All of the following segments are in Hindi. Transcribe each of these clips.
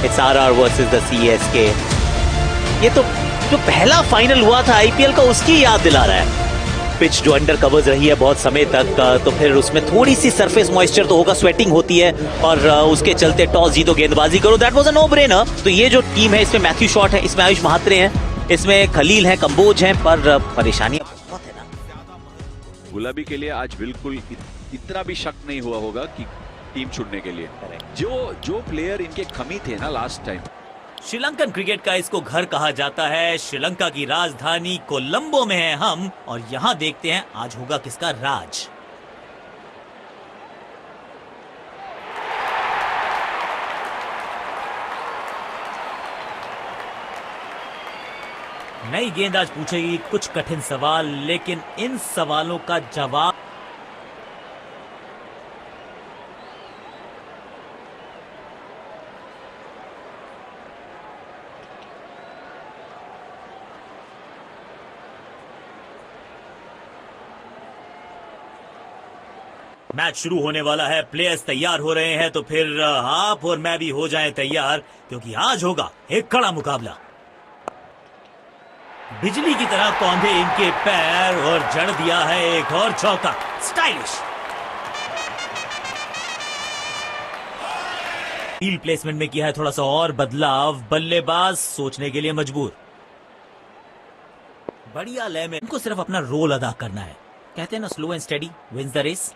It's RR versus the CSK. ये तो जो पहला फाइनल हुआ था आईपीएल का उसकी याद दिला रहा है। पिच जो अंडर कवर्स रही है बहुत समय तक, तो फिर उसमें थोड़ी सी सरफेस मॉइस्चर तो होगा, स्वेटिंग होती है और उसके चलते टॉस जीतो गेंदबाजी करो, that was a no brainer. तो ये जो टीम है इसमें मैथ्यू शॉट है, इसमें आयुष महात्रे हैं, इसमें खलील है, कंबोज हैं, पर परेशानियां बहुत है ना। गुलाबी के लिए आज बिल्कुल इतना भी शक नहीं हुआ होगा कि टीम चुनने के लिए जो प्लेयर इनके कमी थे ना लास्ट टाइम। श्रीलंकन क्रिकेट का इसको घर कहा जाता है। श्रीलंका की राजधानी कोलंबो में है हम, और यहाँ देखते हैं आज होगा किसका राज। नई गेंद आज पूछेगी कुछ कठिन सवाल, लेकिन इन सवालों का जवाब मैच शुरू होने वाला है, प्लेयर्स तैयार हो रहे हैं, तो फिर आप और मैं भी हो जाएं तैयार, क्योंकि आज होगा एक कड़ा मुकाबला। बिजली की तरह कौंधे इनके पैर और जड़ दिया है एक और चौका, स्टाइलिश। फील्ड प्लेसमेंट में किया है थोड़ा सा और बदलाव, बल्लेबाज सोचने के लिए मजबूर। बढ़िया लय में, इनको सिर्फ अपना रोल अदा करना है। कहते हैं ना, slow and steady wins the race.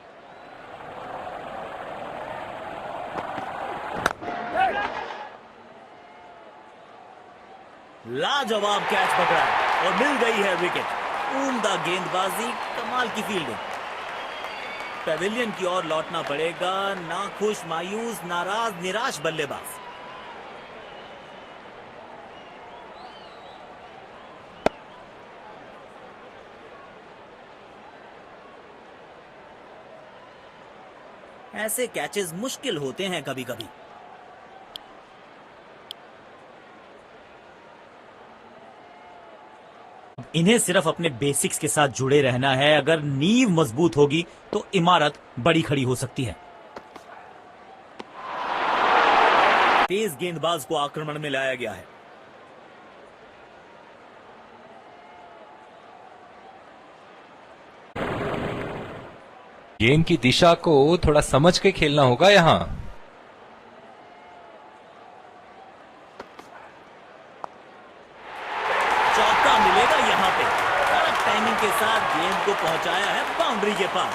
लाजवाब कैच पकड़ा और मिल गई है विकेट। उम्दा गेंदबाजी, कमाल की फील्डिंग। पेविलियन की ओर लौटना पड़ेगा, नाखुश, मायूस, नाराज, निराश बल्लेबाज। ऐसे कैचेस मुश्किल होते हैं कभी कभी। इन्हें सिर्फ अपने बेसिक्स के साथ जुड़े रहना है। अगर नींव मजबूत होगी तो इमारत बड़ी खड़ी हो सकती है। तेज गेंदबाज को आक्रमण में लाया गया है। गेम की दिशा को थोड़ा समझ के खेलना होगा यहाँ। चौका मिलेगा यहाँ पे। करेक्ट टाइमिंग के साथ गेंद को पहुंचाया है बाउंड्री के पार।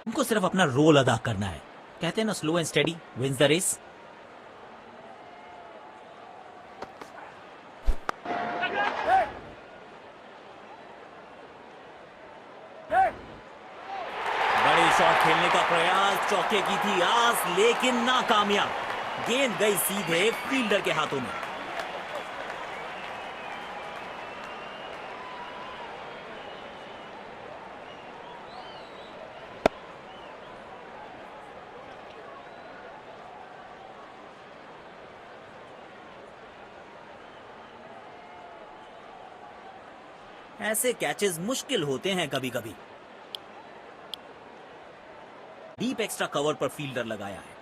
उनको सिर्फ अपना रोल अदा करना है। कहते हैं ना, slow and steady wins the race. बड़े शॉट खेलने का प्रयास, चौके की थी आस, लेकिन नाकामयाब। गेंद गई सीधे फील्डर के हाथों में। ऐसे कैचेस मुश्किल होते हैं कभी कभी। डीप एक्स्ट्रा कवर पर फील्डर लगाया है।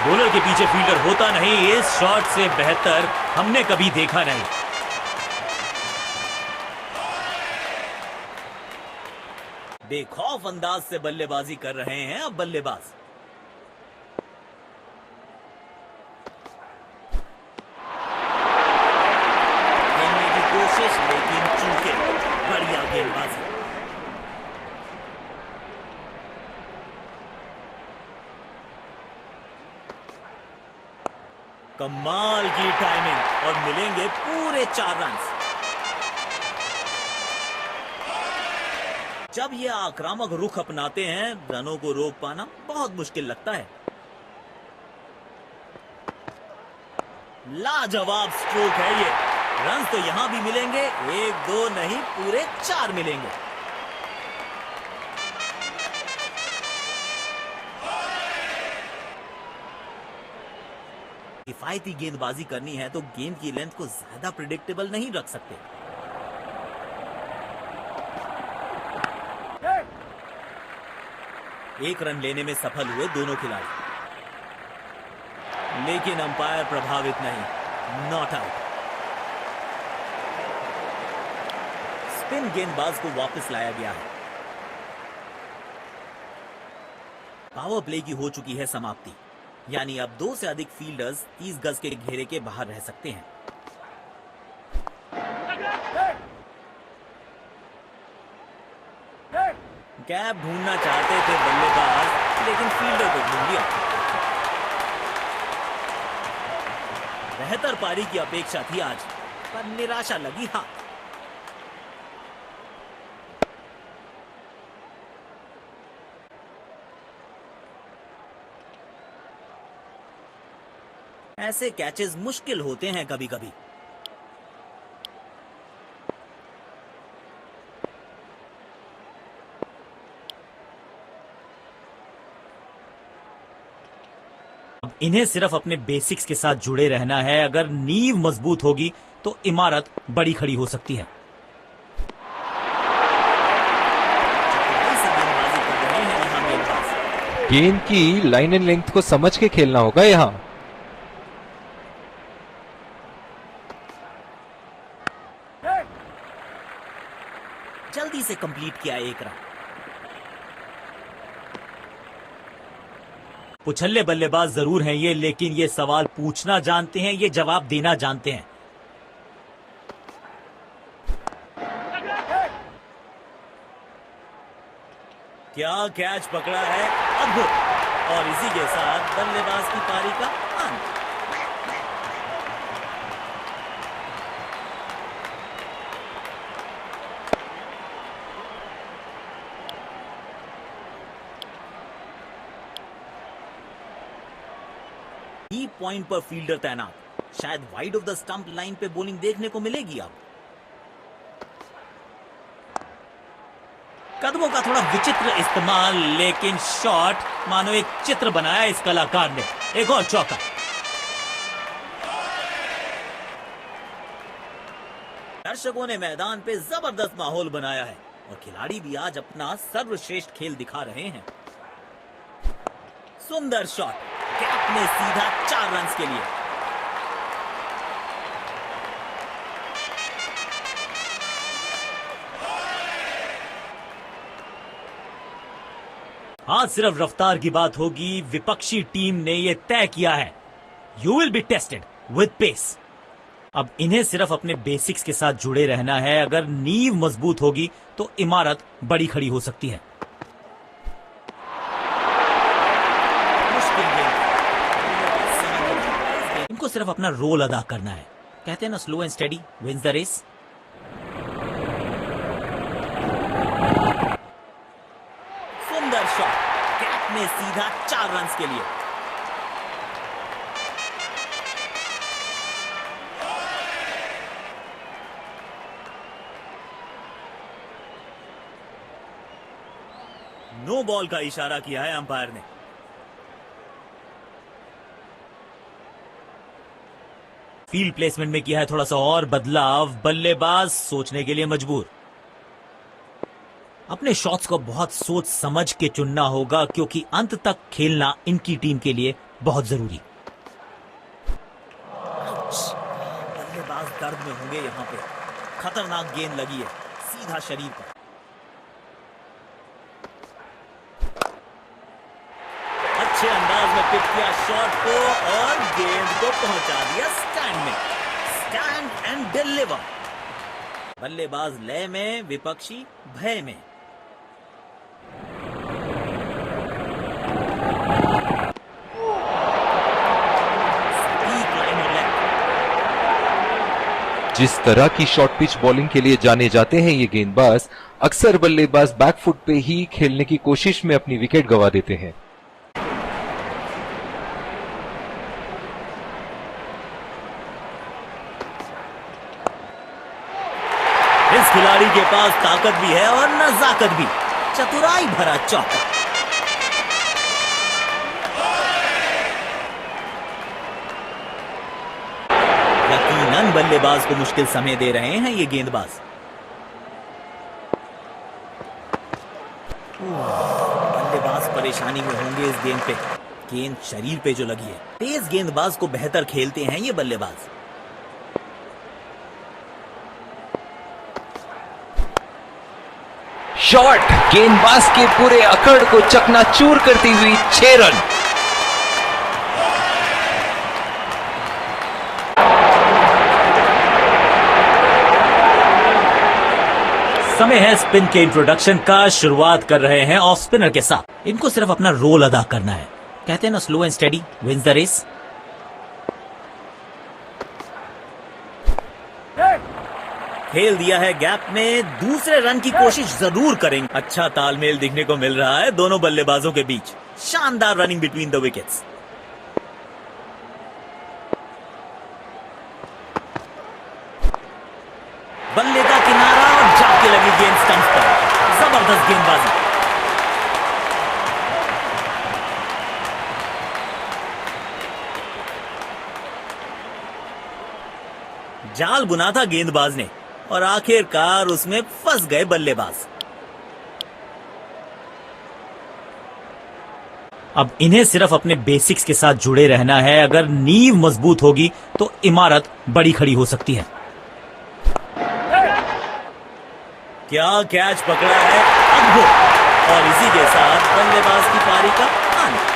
बॉलर के पीछे फील्डर होता नहीं, इस शॉट से बेहतर हमने कभी देखा नहीं। बेखौफ अंदाज से बल्लेबाजी कर रहे हैं अब बल्लेबाज। लेकिन चूके, बढ़िया गेंदबाजी। कमाल की टाइमिंग और मिलेंगे पूरे 4 रन। जब ये आक्रामक रुख अपनाते हैं, रनों को रोक पाना बहुत मुश्किल लगता है। लाजवाब स्ट्रोक है ये। रन तो यहां भी मिलेंगे, 1-2 नहीं, पूरे 4 मिलेंगे। किफायती गेंदबाजी करनी है तो गेंद की लेंथ को ज्यादा प्रिडिक्टेबल नहीं रख सकते। एक रन लेने में सफल हुए दोनों खिलाड़ी, लेकिन अंपायर प्रभावित नहीं, नॉट आउट। स्पिन गेंदबाज को वापस लाया गया है। पावर प्ले की हो चुकी है समाप्ति, यानी अब 2 से अधिक फील्डर्स 30 गज के घेरे के बाहर रह सकते हैं। गैप ढूंढना चाहते थे बल्लेबाज, लेकिन फील्डर को ढूंढ लिया। बेहतर पारी की अपेक्षा थी आज, पर निराशा लगी हाथ। ऐसे कैचेस मुश्किल होते हैं कभी कभी। अब इन्हें सिर्फ अपने बेसिक्स के साथ जुड़े रहना है। अगर नींव मजबूत होगी तो इमारत बड़ी खड़ी हो सकती है। गेंद की लाइन एंड लेंथ को समझ के खेलना होगा यहाँ। जल्दी से कंप्लीट किया एक रन। पुछल्ले बल्लेबाज जरूर हैं ये, लेकिन ये सवाल पूछना जानते हैं, ये जवाब देना जानते हैं। क्या कैच पकड़ा है, अद्भुत। और इसी के साथ बल्लेबाज की पारी का अंत। डीप पॉइंट पर फील्डर तैनात, शायद wide of the stump line पे बॉलिंग देखने को मिलेगी। अब कदमों का थोड़ा विचित्र इस्तेमाल, लेकिन शॉट मानो एक चित्र बनाया इस कलाकार ने। एक और चौका। दर्शकों ने मैदान पे जबरदस्त माहौल बनाया है और खिलाड़ी भी आज अपना सर्वश्रेष्ठ खेल दिखा रहे हैं। सुंदर शॉट, कैप में सीधा 4 रन के लिए। आज सिर्फ रफ्तार की बात होगी। विपक्षी टीम ने यह तय किया है, you will be tested with pace. अब इन्हें सिर्फ अपने बेसिक्स के साथ जुड़े रहना है। अगर नींव मजबूत होगी तो इमारत बड़ी खड़ी हो सकती है। इनको सिर्फ अपना रोल अदा करना है। कहते हैं ना, slow and steady wins the race. सुंदर शॉट, कैप में सीधा 4 रन के लिए। नो बॉल का इशारा किया है अंपायर ने। फील्ड प्लेसमेंट में किया है थोड़ा सा और बदलाव। बल्लेबाज सोचने के लिए मजबूर। अपने शॉट्स को बहुत सोच समझ के चुनना होगा, क्योंकि अंत तक खेलना इनकी टीम के लिए बहुत जरूरी। बल्लेबाज दर्द में होंगे यहां पे। खतरनाक गेंद लगी है सीधा शरीर पर। अच्छे अंदाज में पिक किया शॉट को और गेंद को पहुंचा दिया स्टैंड में। Stand and deliver. बल्लेबाज लय में, विपक्षी भय में। जिस तरह की शॉर्ट पिच बॉलिंग के लिए जाने जाते हैं ये गेंदबाज, अक्सर बल्लेबाज बैकफुट पे ही खेलने की कोशिश में अपनी विकेट गंवा देते हैं। इस खिलाड़ी के पास ताकत भी है और नजाकत भी। चतुराई भरा चौका। बल्लेबाज को मुश्किल समय दे रहे हैं ये गेंदबाज। बल्लेबाज परेशानी में होंगे इस गेंद पे। गेंद शरीर पे जो लगी है। तेज गेंदबाज को बेहतर खेलते हैं ये बल्लेबाज। शॉट गेंदबाज के पूरे अकड़ को चकनाचूर करती हुई 6 रन। समय है स्पिन के इंट्रोडक्शन का। शुरुआत कर रहे हैं ऑफ स्पिनर के साथ। इनको सिर्फ अपना रोल अदा करना है। कहते हैं ना, slow and steady wins the race. खेल दिया है गैप में। दूसरे रन की कोशिश जरूर करेंगे। अच्छा तालमेल दिखने को मिल रहा है दोनों बल्लेबाजों के बीच। शानदार रनिंग बिटवीन द विकेट्स। बल्ले का किनारा और जाके लगी गेंद स्टंप पर। जबरदस्त गेंदबाजी। जाल बुना था गेंदबाज ने और आखिरकार उसमें फंस गए बल्लेबाज। अब इन्हें सिर्फ अपने बेसिक्स के साथ जुड़े रहना है। अगर नींव मजबूत होगी तो इमारत बड़ी खड़ी हो सकती है। क्या कैच पकड़ा है, अद्भुत। और इसी के साथ बल्लेबाज की पारी का अंत।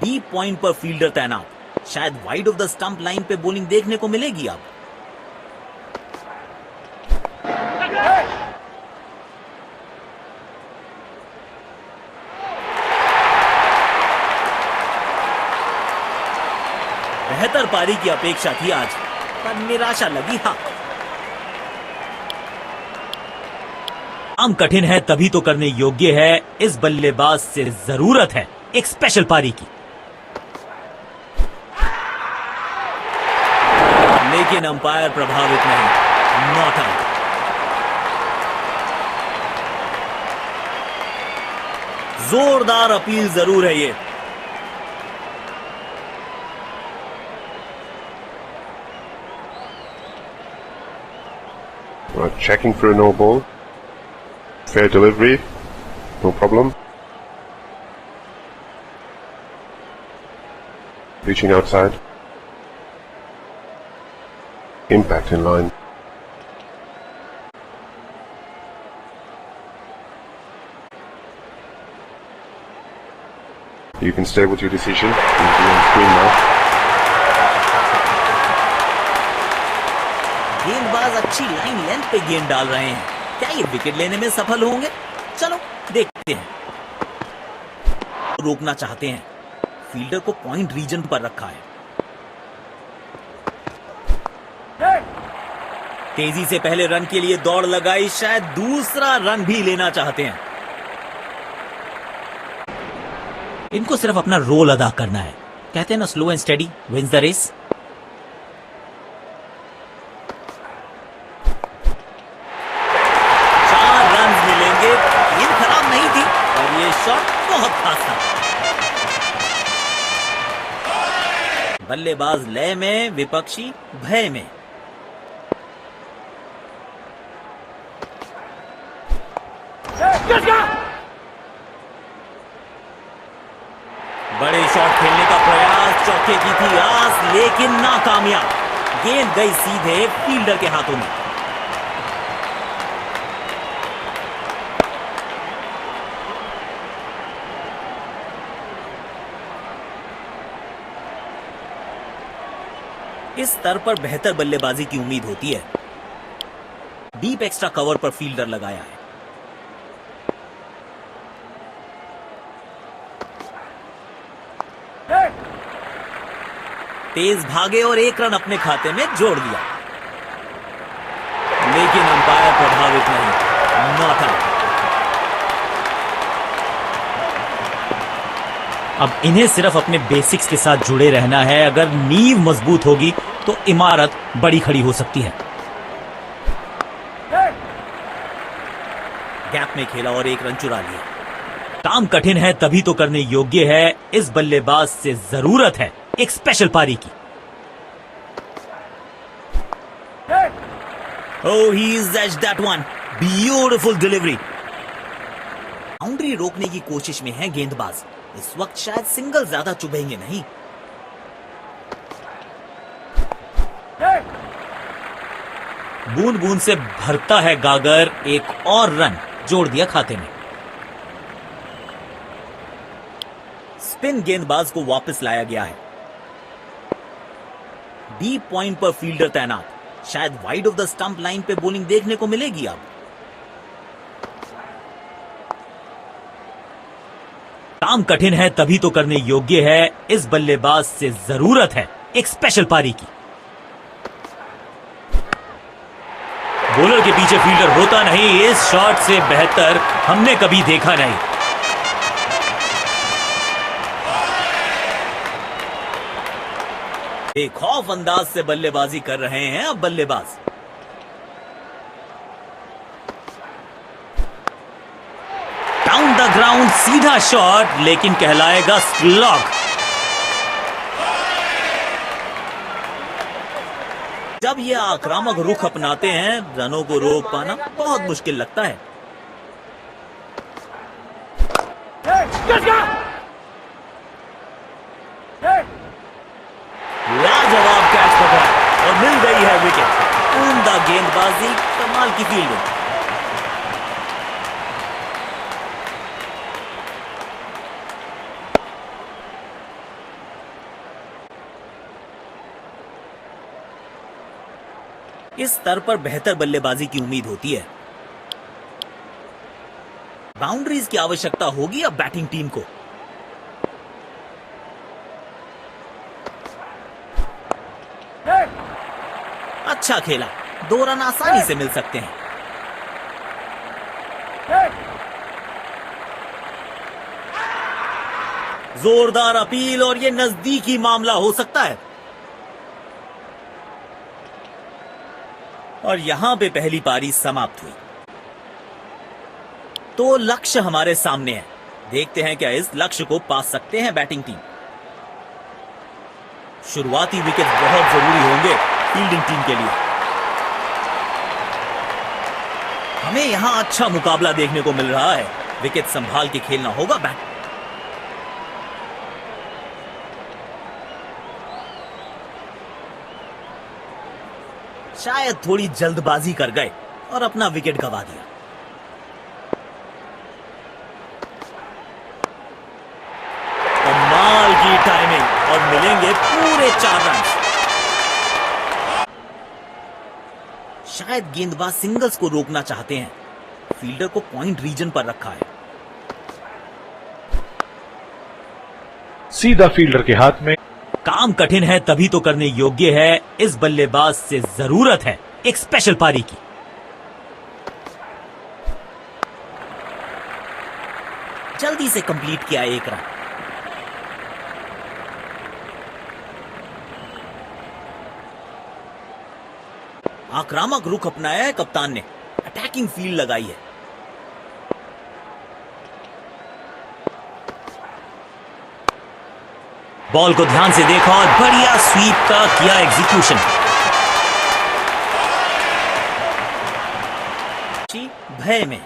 डीप पॉइंट पर फील्डर तैनात। शायद wide of the stump line पे बॉलिंग देखने को मिलेगी अब। बेहतर पारी की अपेक्षा थी आज, पर निराशा लगी हाथ। काम कठिन है तभी तो करने योग्य है। इस बल्लेबाज से जरूरत है एक स्पेशल पारी की। लेकिन अंपायर प्रभावित नहीं। Not out. जोरदार अपील जरूर है ये। Checking for a no ball. Fair delivery. No problem. Reaching outside. Impact in line. You can stay with your decision. You'll be on screen now. गेंदबाज अच्छी लाइन लेंथ पे गेंद डाल रहे हैं। क्या ये विकेट लेने में सफल होंगे? चलो देखते हैं। रोकना चाहते हैं। फील्डर को पॉइंट रीजन पर रखा है। तेजी से पहले रन के लिए दौड़ लगाई। शायद दूसरा रन भी लेना चाहते हैं। इनको सिर्फ अपना रोल अदा करना है। कहते हैं ना, slow and steady wins the race. बल्लेबाज लय में, विपक्षी भय में। बड़े शॉट खेलने का प्रयास। चौके की थी आस, लेकिन नाकामयाब। गेंद गई सीधे फील्डर के हाथों में। इस स्तर पर बेहतर बल्लेबाजी की उम्मीद होती है। डीप एक्स्ट्रा कवर पर फील्डर लगाया है। तेज भागे और एक रन अपने खाते में जोड़ दिया। लेकिन अंपायर प्रभावित नहीं। Not out. अब इन्हें सिर्फ अपने बेसिक्स के साथ जुड़े रहना है। अगर नींव मजबूत होगी तो इमारत बड़ी खड़ी हो सकती है। गैप में खेला और एक रन चुरा लिया। काम कठिन है तभी तो करने योग्य है, इस बल्लेबाज से जरूरत है एक स्पेशल पारी की। Oh, he's edged that one. Beautiful delivery. Boundary रोकने की कोशिश में है गेंदबाज। इस वक्त शायद सिंगल ज्यादा चुभेंगे नहीं। बूंद बूंद से भरता है गागर, एक और रन जोड़ दिया खाते में। स्पिन गेंदबाज को वापस लाया गया है। डीप पॉइंट पर फील्डर तैनात, शायद wide of the stump line पे बॉलिंग देखने को मिलेगी। अब काम कठिन है तभी तो करने योग्य है, इस बल्लेबाज से जरूरत है एक स्पेशल पारी की। बॉलर के पीछे फील्डर होता नहीं, इस शॉट से बेहतर हमने कभी देखा नहीं। एक खौफ अंदाज से बल्लेबाजी कर रहे हैं अब बल्लेबाज। डाउन द ग्राउंड सीधा शॉट, लेकिन कहलाएगा स्लॉग। जब ये आक्रामक रुख अपनाते हैं, रनों को रोक पाना बहुत मुश्किल लगता है। लाजवाब कैच पकड़ा और मिल गई है विकेट। उम्दा गेंदबाजी, कमाल की फील्डिंग। इस स्तर पर बेहतर बल्लेबाजी की उम्मीद होती है। बाउंड्रीज की आवश्यकता होगी अब बैटिंग टीम को। अच्छा खेला, 2 रन आसानी से मिल सकते हैं। जोरदार अपील और ये नजदीकी मामला हो सकता है। और यहां पे पहली पारी समाप्त हुई। तो लक्ष्य हमारे सामने है, देखते हैं क्या इस लक्ष्य को पा सकते हैं बैटिंग टीम। शुरुआती विकेट बहुत जरूरी होंगे फील्डिंग टीम के लिए। हमें यहां अच्छा मुकाबला देखने को मिल रहा है। विकेट संभाल के खेलना होगा बैट। शायद थोड़ी जल्दबाजी कर गए और अपना विकेट गंवा दिया। कमाल की टाइमिंग और मिलेंगे पूरे 4 रन। शायद गेंदबाज सिंगल्स को रोकना चाहते हैं। फील्डर को पॉइंट रीजन पर रखा है। सीधा फील्डर के हाथ में। काम कठिन है तभी तो करने योग्य है, इस बल्लेबाज से जरूरत है एक स्पेशल पारी की। जल्दी से कंप्लीट किया 1 रन। आक्रामक रुख अपनाया है कप्तान ने, अटैकिंग फील्ड लगाई है। बॉल को ध्यान से देखा और बढ़िया स्वीप का किया एग्जीक्यूशन। भय में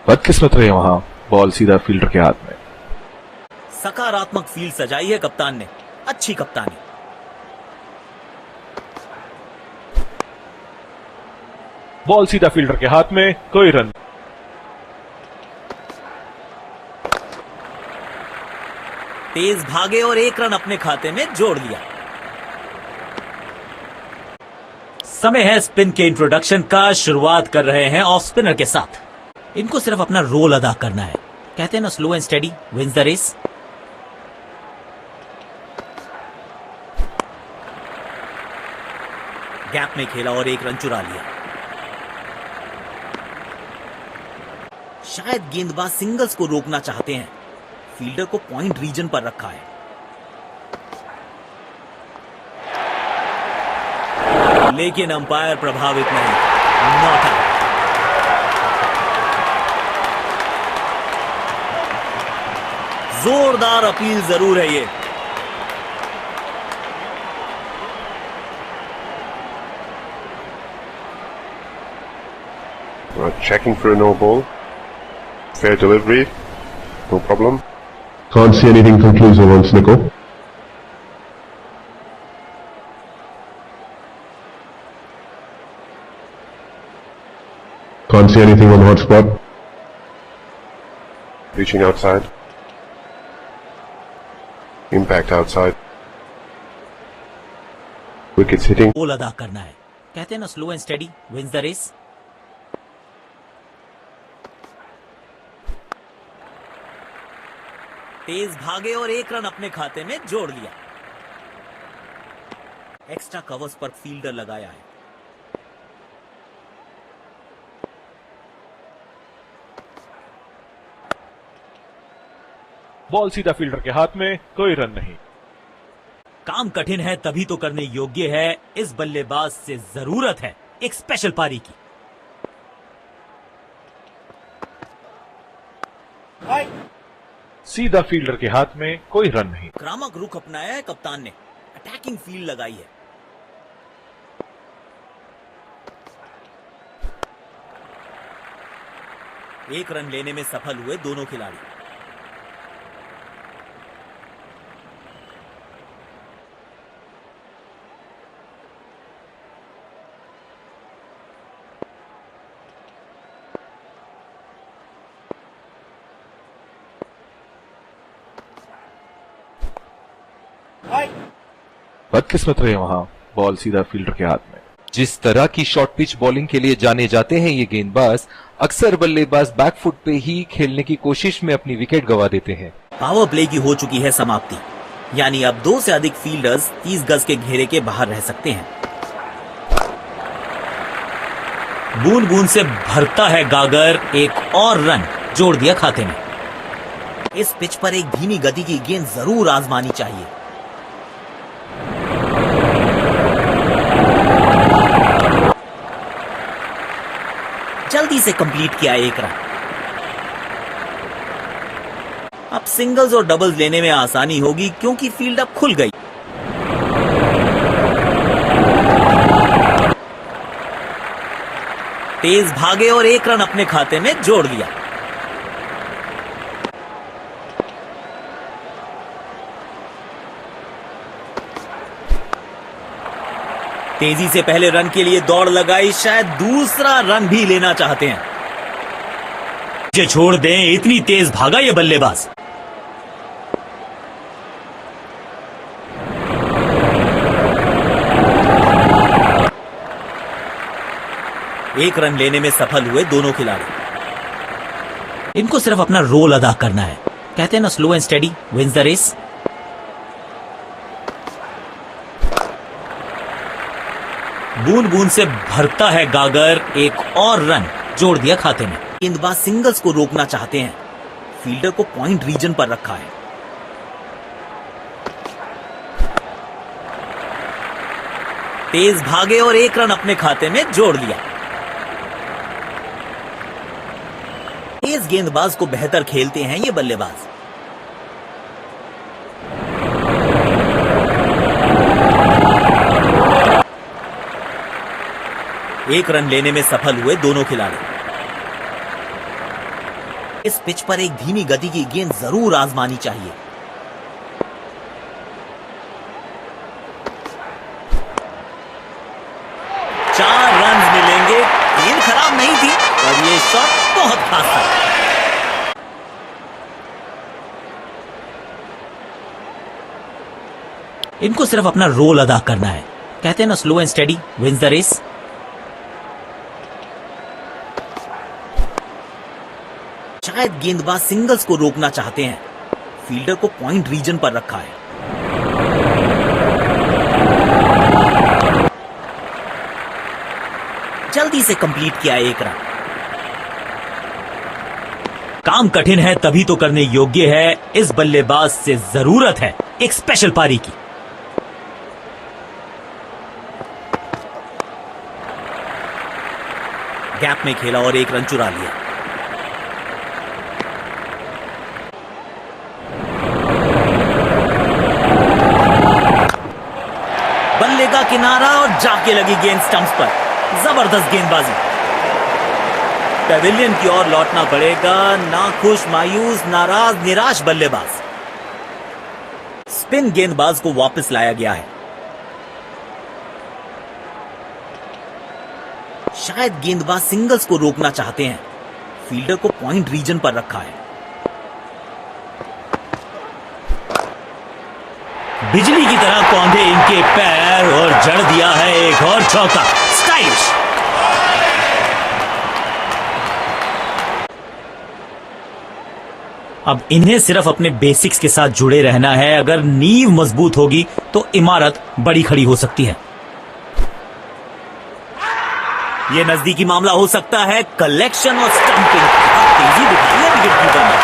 बदकिस्मत रहे, वहां बॉल सीधा फील्डर के हाथ में। सकारात्मक फील्ड सजाई है कप्तान ने, अच्छी कप्तानी। बॉल सीधा फील्डर के हाथ में, कोई रन। तेज भागे और 1 रन अपने खाते में जोड़ लिया। समय है स्पिन के इंट्रोडक्शन का। शुरुआत कर रहे हैं ऑफ स्पिनर के साथ। इनको सिर्फ अपना रोल अदा करना है। कहते हैं ना, slow and steady wins the race. Gap में खेला और 1 रन चुरा लिया। शायद गेंदबाज सिंगल्स को रोकना चाहते हैं। फील्डर को पॉइंट रीजन पर रखा है। लेकिन अंपायर प्रभावित नहीं, नॉट आउट। जोरदार अपील जरूर है ये। Checking for a no ball. Fair delivery. No problem. Can't see anything conclusive on Snickle. Can't see anything on hotspot. Reaching outside. Impact outside. Wickets hitting. गोल अदा करना है, कहते हैं ना slow and steady wins the race. तेज भागे और एक रन अपने खाते में जोड़ लिया। एक्स्ट्रा कवर्स पर फील्डर लगाया है। बॉल सीधा फील्डर के हाथ में, कोई रन नहीं। काम कठिन है तभी तो करने योग्य है। इस बल्लेबाज से जरूरत है एक स्पेशल पारी की। सीधा फील्डर के हाथ में, कोई रन नहीं। आक्रामक रुख अपनाया है कप्तान ने, अटैकिंग फील्ड लगाई है। एक रन लेने में सफल हुए दोनों खिलाड़ी। बदकिस्मत रहे वहां, बॉल सीधा फील्डर के हाथ में। जिस तरह की शॉर्ट पिच बॉलिंग के लिए जाने जाते हैं ये गेंदबाज, अक्सर बल्लेबाज बैकफुट पे ही खेलने की कोशिश में अपनी विकेट गंवा देते हैं। पावर प्ले की हो चुकी है समाप्ति, यानी अब 2 से अधिक फील्डर्स 30 गज के घेरे के बाहर रह सकते हैं। बूंद बूंद से भरता है गागर, एक और रन जोड़ दिया खाते में। इस पिच पर एक धीमी गति की गेंद जरूर आजमानी चाहिए। जल्दी से कंप्लीट किया एक रन। अब सिंगल्स और डबल्स लेने में आसानी होगी क्योंकि फील्ड अब खुल गई। तेज भागे और एक रन अपने खाते में जोड़ लिया। तेजी से पहले रन के लिए दौड़ लगाई, शायद दूसरा रन भी लेना चाहते हैं। मुझे छोड़ दें, इतनी तेज भागा ये बल्लेबाज। एक रन लेने में सफल हुए दोनों खिलाड़ी। इनको सिर्फ अपना रोल अदा करना है, कहते हैं ना slow and steady wins the race. बूंद बूंद से भरता है गागर, एक और रन जोड़ दिया खाते में। गेंदबाज सिंगल्स को रोकना चाहते हैं, फील्डर को पॉइंट रीजन पर रखा है। तेज भागे और एक रन अपने खाते में जोड़ लिया। तेज गेंदबाज को बेहतर खेलते हैं ये बल्लेबाज। एक रन लेने में सफल हुए दोनों खिलाड़ी। इस पिच पर एक धीमी गति की गेंद जरूर आजमानी चाहिए। चार रन मिलेंगे। गेंद खराब नहीं थी और ये शॉट बहुत खास था। इनको सिर्फ अपना रोल अदा करना है, कहते हैं ना slow and steady wins the race. शायद गेंदबाज सिंगल्स को रोकना चाहते हैं, फील्डर को पॉइंट रीजन पर रखा है। जल्दी से कंप्लीट किया एक रन। काम कठिन है तभी तो करने योग्य है। इस बल्लेबाज से जरूरत है एक स्पेशल पारी की। गैप में खेला और एक रन चुरा लिया। बल्ले का किनारा और जाके लगी गेंद स्टंप्स पर। जबरदस्त गेंदबाजी। पेविलियन की ओर लौटना पड़ेगा। नाखुश, मायूस, नाराज, निराश बल्लेबाज। स्पिन गेंदबाज को वापस लाया गया है। शायद गेंदबाज सिंगल्स को रोकना चाहते हैं। फील्डर को पॉइंट रीजन पर रखा है। बिजली की तरह कौंधे इनके पैर और जड़ दिया है एक और चौका। स्टाइलिश। अब इन्हें सिर्फ अपने बेसिक्स के साथ जुड़े रहना है। अगर नींव मजबूत होगी तो इमारत बड़ी खड़ी हो सकती है। यह नजदीकी मामला हो सकता है। कलेक्शन और स्टंपिंग तेजी दिखाई है विकेट कीपर ने।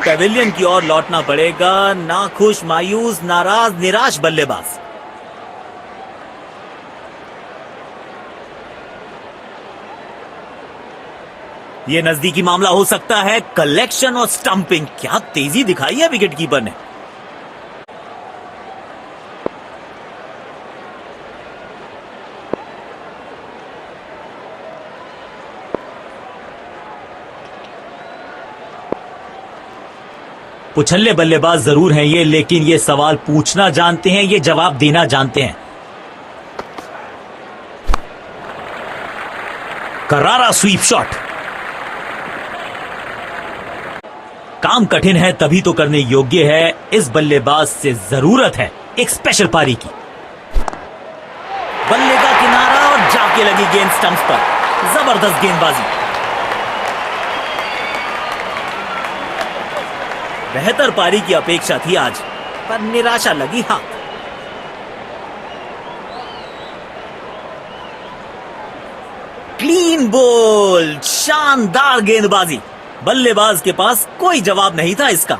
पेविलियन की ओर लौटना पड़ेगा। नाखुश, मायूस, नाराज, निराश बल्लेबाज। यह नजदीकी मामला हो सकता है। कलेक्शन और स्टंपिंग क्या तेजी दिखाई है विकेट कीपर ने। पुछल्ले बल्लेबाज जरूर हैं ये, लेकिन ये सवाल पूछना जानते हैं, ये जवाब देना जानते हैं। करारा स्वीप शॉट। काम कठिन है तभी तो करने योग्य है। इस बल्लेबाज से जरूरत है एक स्पेशल पारी की। बल्ले का किनारा और जाके लगी गेंद स्टंप्स पर। जबरदस्त गेंदबाजी। बेहतर पारी की अपेक्षा थी आज, पर निराशा लगी हाथ। Clean bowled. शानदार गेंदबाजी। बल्लेबाज के पास कोई जवाब नहीं था इसका।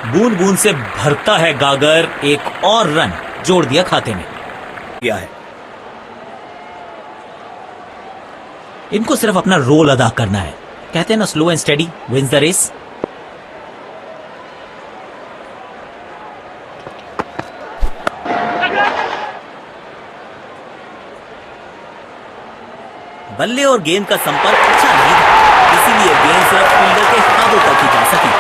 बूंद बूंद से भरता है गागर। एक और रन जोड़ दिया खाते में। किया है। इनको सिर्फ अपना रोल अदा करना है। कहते हैं ना, slow and steady wins the race. बल्ले और गेंद का संपर्क अच्छा नहीं था, इसीलिए गेंद सिर्फ फील्डर के हाथों तक ही जा सकी।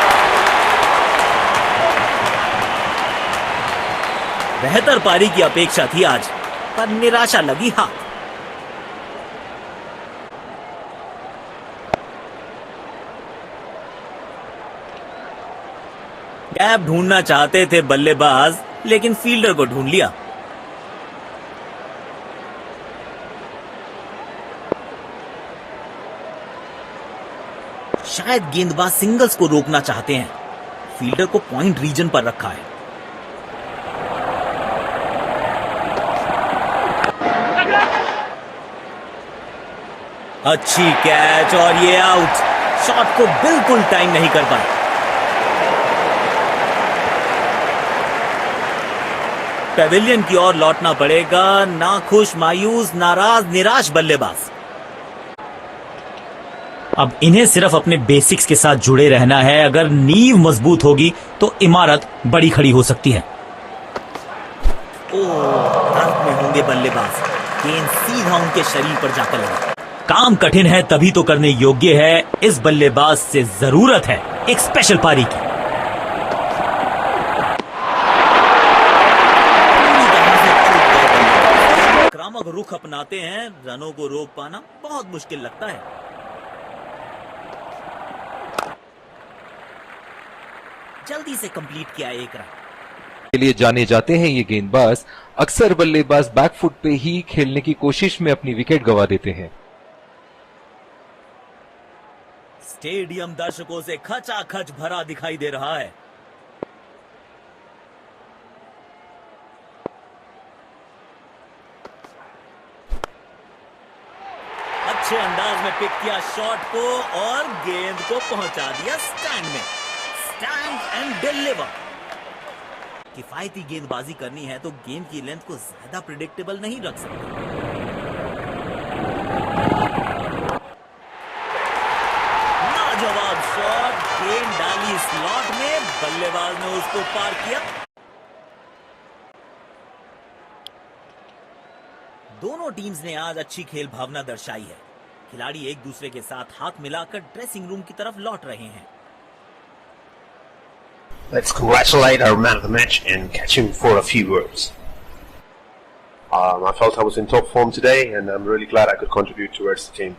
बेहतर पारी की अपेक्षा थी आज, पर निराशा लगी हाथ। गैप ढूंढना चाहते थे बल्लेबाज, लेकिन फील्डर को ढूंढ लिया। शायद गेंदबाज सिंगल्स को रोकना चाहते हैं। फील्डर को पॉइंट रीजन पर रखा है। अच्छी कैच और ये आउट। शॉट को बिल्कुल टाइम नहीं कर पाए। पेविलियन की ओर लौटना पड़ेगा। नाखुश, मायूस, नाराज, निराश बल्लेबाज। अब इन्हें सिर्फ अपने बेसिक्स के साथ जुड़े रहना है। अगर नींव मजबूत होगी तो इमारत बड़ी खड़ी हो सकती है। दर्द में होंगे बल्लेबाज। गेंद सीधा उनके शरीर पर जाकर लगी। काम कठिन है तभी तो करने योग्य है। इस बल्लेबाज से जरूरत है एक स्पेशल पारी की। आक्रामक रुख अपनाते हैं। रनों को रोक पाना बहुत मुश्किल लगता है। जल्दी से कंप्लीट किया एक रन। के लिए जाने जाते हैं ये गेंदबाज अक्सर बल्लेबाज बैकफुट पे ही खेलने की कोशिश में अपनी विकेट गंवा देते हैं। स्टेडियम दर्शकों से खचाखच भरा दिखाई दे रहा है। अच्छे अंदाज में पिक किया शॉट को और गेंद को पहुंचा दिया स्टैंड में। Stand and deliver. किफायती गेंदबाजी करनी है तो गेंद की लेंथ को ज्यादा प्रिडिक्टेबल नहीं रख सकते। लाजवाब शॉट, गेंद डाली स्लॉट में, बल्लेबाज ने उसको पार किया। दोनों टीम्स ने आज अच्छी खेल भावना दर्शाई है। खिलाड़ी एक दूसरे के साथ हाथ मिलाकर ड्रेसिंग रूम की तरफ लौट रहे हैं। Let's congratulate our man of the match and catch him for a few words. I felt I was in top form today, and I'm really glad I could contribute towards the team.